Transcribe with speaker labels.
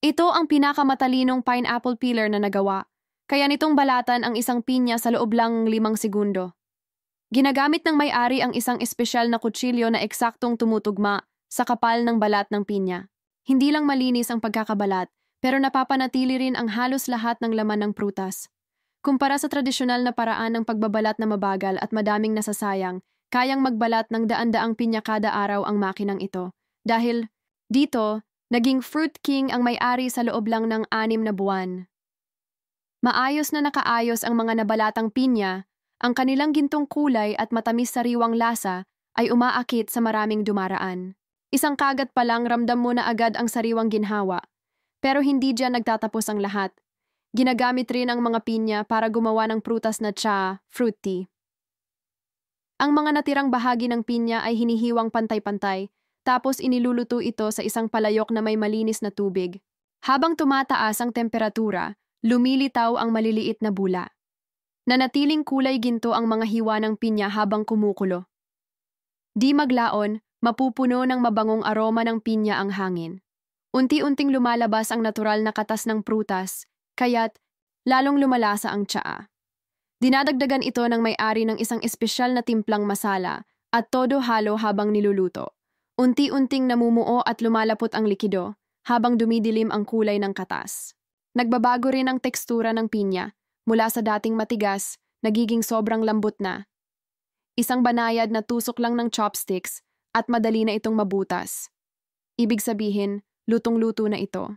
Speaker 1: Ito ang pinakamatalinong pineapple peeler na nagawa, kaya nitong balatan ang isang pinya sa loob lang 5 segundo. Ginagamit ng may-ari ang isang espesyal na kutsilyo na eksaktong tumutugma sa kapal ng balat ng pinya. Hindi lang malinis ang pagkakabalat, pero napapanatili rin ang halos lahat ng laman ng prutas. Kumpara sa tradisyonal na paraan ng pagbabalat na mabagal at madaming nasasayang, kayang magbalat ng daan-daang pinya kada araw ang makinang ito. Dahil dito, naging fruit king ang may-ari sa loob lang ng 6 na buwan. Maayos na nakaayos ang mga nabalatang pinya, ang kanilang gintong kulay at matamis sariwang lasa ay umaakit sa maraming dumaraan. Isang kagat pa lang ramdam mo na agad ang sariwang ginhawa. Pero hindi diyan nagtatapos ang lahat. Ginagamit rin ang mga pinya para gumawa ng prutas na tsa, fruit tea. Ang mga natirang bahagi ng pinya ay hinihiwang pantay-pantay, tapos iniluluto ito sa isang palayok na may malinis na tubig. Habang tumataas ang temperatura, lumilitaw ang maliliit na bula. Nanatiling kulay ginto ang mga hiwa ng pinya habang kumukulo. Di maglaon, mapupuno ng mabangong aroma ng pinya ang hangin. Unti-unting lumalabas ang natural na katas ng prutas, kaya't lalong lumalasa ang tsaa. Dinadagdagan ito ng may-ari ng isang espesyal na timplang masala at todo halo habang niluluto. Unti-unting namumuo at lumalapot ang likido habang dumidilim ang kulay ng katas. Nagbabago rin ang tekstura ng pinya, mula sa dating matigas, nagiging sobrang lambot na. Isang banayad na tusok lang ng chopsticks at madali na itong mabutas. Ibig sabihin, lutong-luto na ito.